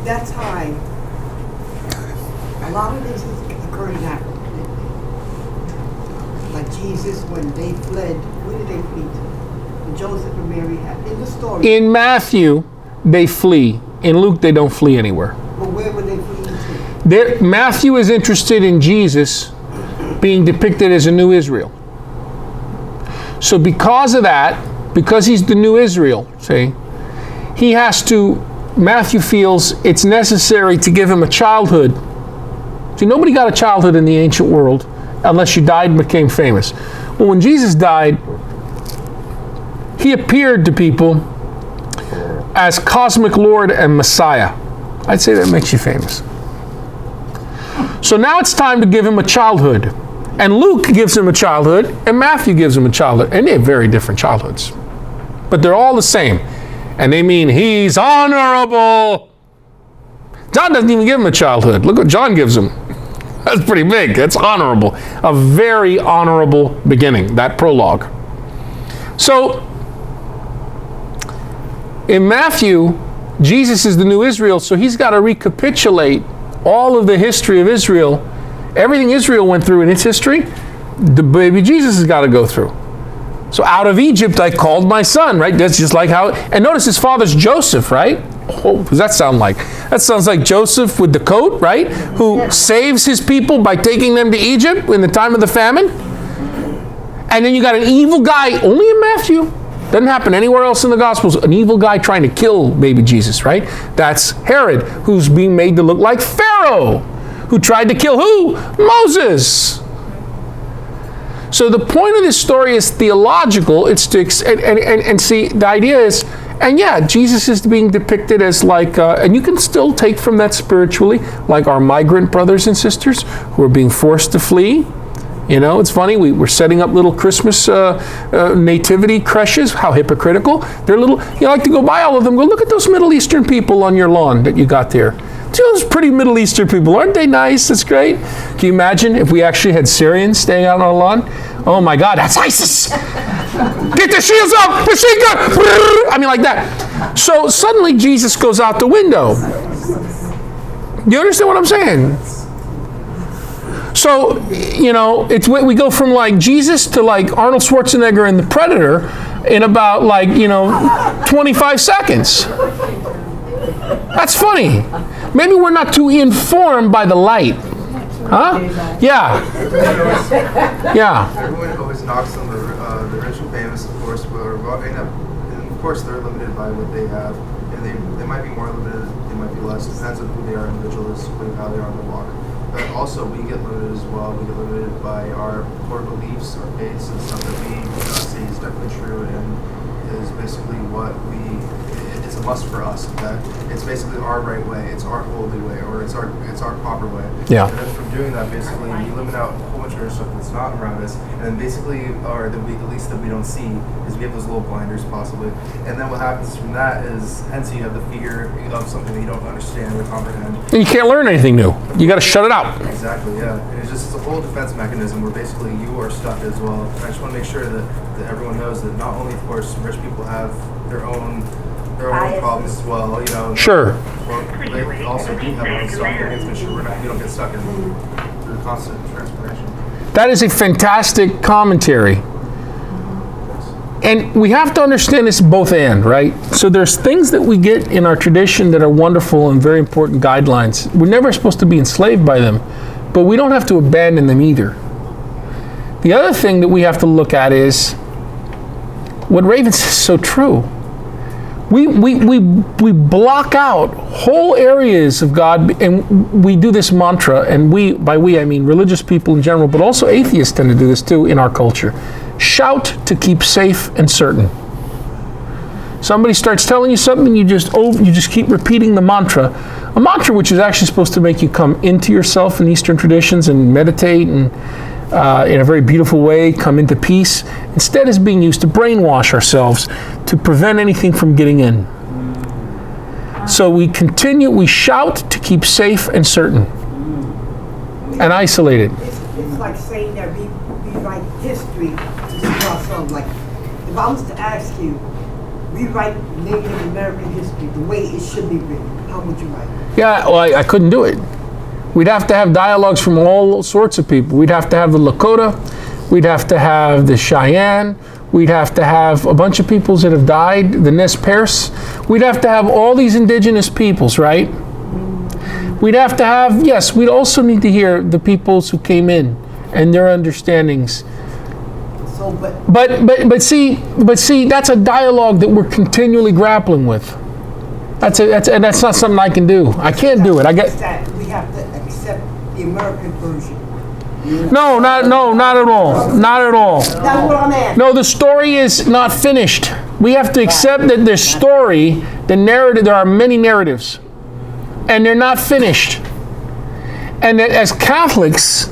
that time, a lot of this occurred in Africa. Like Jesus, when they fled, where did they flee to? And Joseph and Mary had in the story. In Matthew, they flee. In Luke, they don't flee anywhere. But where were they fleeing to? Matthew is interested in Jesus being depicted as a new Israel. So because of that, because he's the new Israel, see, he has to, Matthew feels it's necessary to give him a childhood. See, nobody got a childhood in the ancient world unless you died and became famous. Well, when Jesus died, he appeared to people as cosmic Lord and Messiah. I'd say that makes you famous. So now it's time to give him a childhood. And Luke gives him a childhood, and Matthew gives him a childhood. And they have very different childhoods. But they're all the same. And they mean he's honorable. John doesn't even give him a childhood. Look what John gives him. That's pretty big. That's honorable. A very honorable beginning, that prologue. So, in Matthew, Jesus is the new Israel, so he's got to recapitulate all of the history of Israel. Everything Israel went through in its history, the baby Jesus has got to go through. So out of Egypt I called my son, right? That's just like how, and notice his father's Joseph, right? Oh, what does that sound like? That sounds like Joseph with the coat, right? Who saves his people by taking them to Egypt in the time of the famine. And then you got an evil guy, only in Matthew. Doesn't happen anywhere else in the Gospels. An evil guy trying to kill baby Jesus, right? That's Herod, who's being made to look like Pharaoh, who tried to kill who? Moses. So the point of this story is theological. It's to, and see, the idea is, and yeah, Jesus is being depicted as like, and you can still take from that spiritually, like our migrant brothers and sisters who are being forced to flee. You know, it's funny, we're setting up little Christmas nativity creches. How hypocritical. They're little, you like to go by all of them, go look at those Middle Eastern people on your lawn that you got there. See those pretty Middle Eastern people, aren't they nice? That's great. Can you imagine if we actually had Syrians staying out on our lawn? Oh my God, that's ISIS! Get the shields up! I mean, like that. So suddenly Jesus goes out the window. You understand what I'm saying? So, you know, we go from like Jesus to like Arnold Schwarzenegger in The Predator in about like, 25 seconds. That's funny. Maybe we're not too informed by the light. Huh? Yeah. Yeah. Everyone always knocks on the rich and famous, of course, and of course they're limited by what they have. And they might be more limited, they might be less. It depends on who they are individualistically, how they are on the walk. But also we get limited as well. We get limited by our core beliefs, our faiths, and stuff that we say is definitely true and is basically what it's a must for us. Okay? It's basically our right way. It's our holy way, or it's our proper way. Yeah. And then from doing that, basically, we limit out a whole bunch of other stuff that's not around us, and then basically, or that we at least that we don't see, is we have those little blinders possibly. And then what happens from that is, hence you have the fear of something that you don't understand or comprehend. And you can't learn anything new. You got to shut it out. Exactly. Yeah. And it's a whole defense mechanism where basically you are stuck as well. And I just want to make sure that everyone knows that not only, of course, rich people have their own problems as well, Sure. Well, they also do have their own stuff. They need to make sure we don't get stuck in through constant transformation. That is a fantastic commentary. And we have to understand this both and, right? So there's things that we get in our tradition that are wonderful and very important guidelines. We're never supposed to be enslaved by them, but we don't have to abandon them either. The other thing that we have to look at is what Raven says is so true. We block out whole areas of God, and we do this mantra, and by we I mean religious people in general, but also atheists tend to do this too in our culture. Shout to keep safe and certain. Somebody starts telling you something, you just keep repeating the mantra. A mantra which is actually supposed to make you come into yourself in Eastern traditions and meditate and in a very beautiful way, come into peace, instead is being used to brainwash ourselves to prevent anything from getting in. So we shout to keep safe and certain and isolated. It's like saying that we write history to see ourselves. Like, if I was to ask you, rewrite Native American history the way it should be written, how would you write it? Yeah, well, I couldn't do it. We'd have to have dialogues from all sorts of people. We'd have to have the Lakota. We'd have to have the Cheyenne. We'd have to have a bunch of peoples that have died, the Nez Perce. We'd have to have all these indigenous peoples, right? We'd have to have, yes, we'd also need to hear the peoples who came in and their understandings. So, But see, that's a dialogue that we're continually grappling with. And that's not something I can do. I can't do it. that we have to accept the American version. No, not at all. Not at all. That's what I'm asking. No, the story is not finished. We have to accept that the story, the narrative, there are many narratives, and they're not finished. And that as Catholics,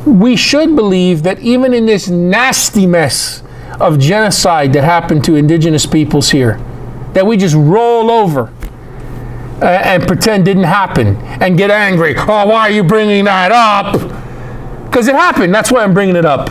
we should believe that even in this nasty mess of genocide that happened to indigenous peoples here, that we just roll over and pretend didn't happen and get angry. Oh, why are you bringing that up? Because it happened. That's why I'm bringing it up.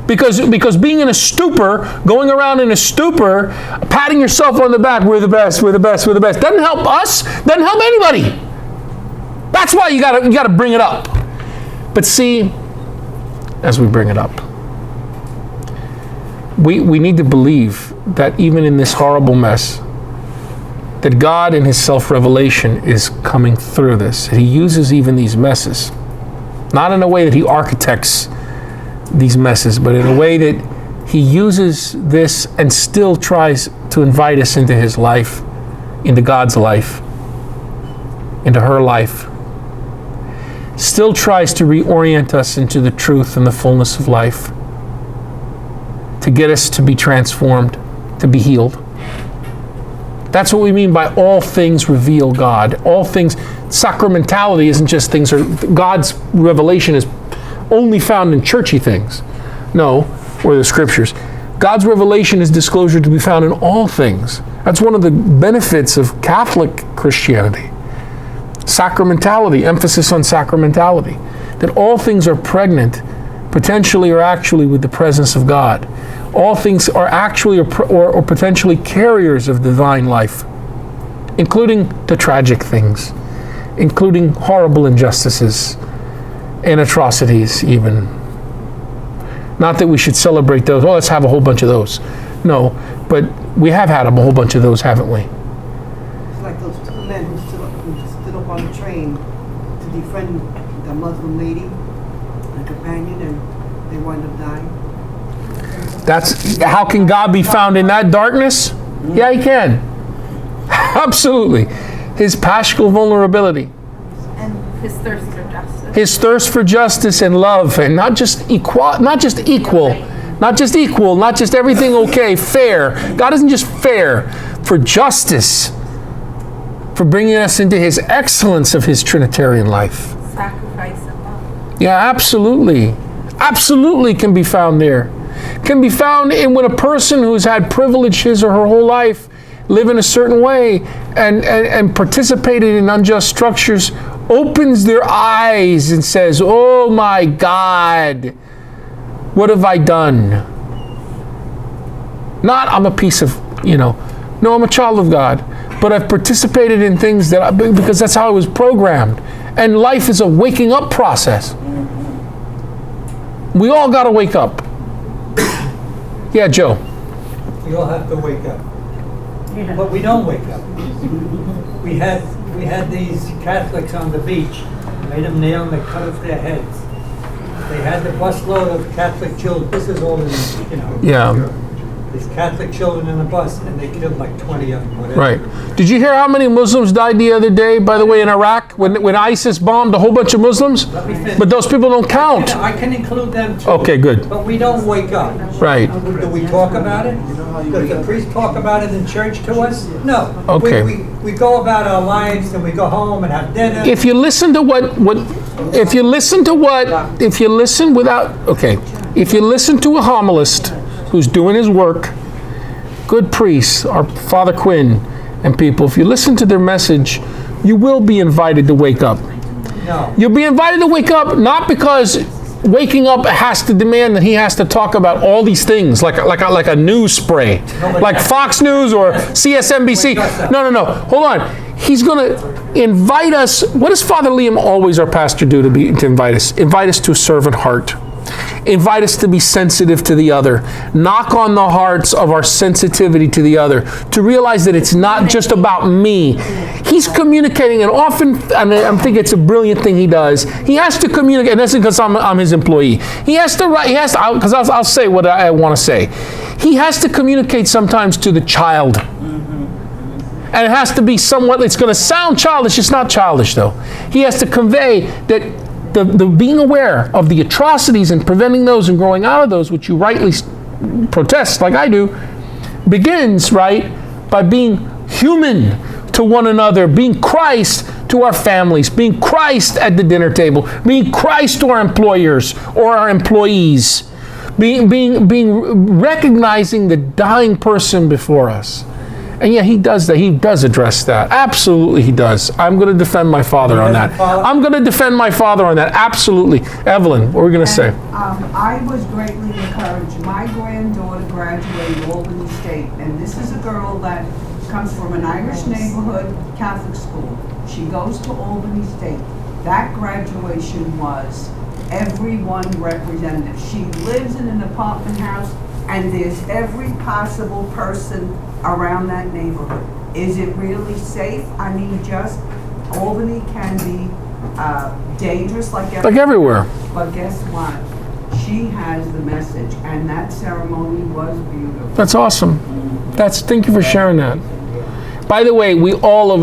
Because being in a stupor, going around in a stupor, patting yourself on the back, we're the best, we're the best, we're the best, doesn't help us, doesn't help anybody. That's why you gotta bring it up. But see, as we bring it up, we need to believe that even in this horrible mess, that God in his self-revelation is coming through this. He uses even these messes. Not in a way that he architects these messes, but in a way that he uses this and still tries to invite us into his life, into God's life, into her life. Still tries to reorient us into the truth and the fullness of life, to get us to be transformed, to be healed. That's what we mean by all things reveal God. All things, sacramentality isn't just things, or God's revelation is only found in churchy things. No, or the scriptures. God's revelation is disclosure to be found in all things. That's one of the benefits of Catholic Christianity. Sacramentality, emphasis on sacramentality. That all things are pregnant, potentially or actually, with the presence of God. All things are actually or potentially carriers of divine life, including the tragic things, including horrible injustices and atrocities even. Not that we should celebrate those. Oh, let's have a whole bunch of those. No, but we have had a whole bunch of those, haven't we? It's like those two men who stood up on the train to defend the Muslim lady, the companion, and they wound up dying. That's how can God be found in that darkness? Yeah, he can. Absolutely. His paschal vulnerability. And his thirst for justice. His thirst for justice and love, and not just equal, not just everything okay, fair. God isn't just fair, for justice, for bringing us into his excellence of his Trinitarian life. Sacrifice and love. Yeah, absolutely. Absolutely can be found there. Can be found in when a person who's had privilege his or her whole life live in a certain way and participated in unjust structures, opens their eyes and says, oh my God, what have I done? Not I'm a piece of, no, I'm a child of God, but I've participated in things because that's how I was programmed. And life is a waking up process. We all got to wake up. Yeah, Joe. We all have to wake up. But we don't wake up. We had these Catholics on the beach, made them kneel and they cut off their heads. They had the busload of Catholic children. This is all in, Yeah. These Catholic children in the bus, and they killed like 20 of them. Whatever. Right. Did you hear how many Muslims died the other day, by the way, in Iraq, when ISIS bombed a whole bunch of Muslims? Let me finish. But those people don't count. I can include them too. Okay, good. But we don't wake up. Right. Do we talk about it? Does the priest talk about it in church to us? No. Okay. We go about our lives and we go home and have dinner. If you listen to if you listen to a homilist who's doing his work, good priests, our Father Quinn and people, if you listen to their message, you will be invited to wake up. No. You'll be invited to wake up not because waking up has to demand that he has to talk about all these things, like a news spray, like Fox News or CSNBC. No. Hold on. He's going to invite us. What does Father Liam, always our pastor, do to invite us? Invite us to a servant heart. Invite us to be sensitive to the other. Knock on the hearts of our sensitivity to the other. To realize that it's not just about me. He's communicating, and often, and I think it's a brilliant thing he does. He has to communicate, and that's because I'm his employee. He has to write. Because I'll say what I want to say. He has to communicate sometimes to the child. And it has to be somewhat, it's going to sound childish. It's not childish, though. He has to convey that the being aware of the atrocities and preventing those and growing out of those, which you rightly protest, like I do, begins, right, by being human to one another, being Christ to our families, being Christ at the dinner table, being Christ to our employers or our employees, being recognizing the dying person before us. And yeah, he does that. He does address that. Absolutely, he does. I'm going to defend my father on that. I'm going to defend my father on that. Absolutely. Evelyn, what were we going to say? I was greatly encouraged. My granddaughter graduated Albany State, and this is a girl that comes from an Irish neighborhood Catholic school. She goes to Albany State. That graduation was everyone represented. She lives in an apartment house, and there's every possible person around that neighborhood. Is it really safe? I mean, just Albany can be dangerous like everywhere. But guess what? She has the message, and that ceremony was beautiful. That's awesome. Thank you for sharing that. By the way, all of us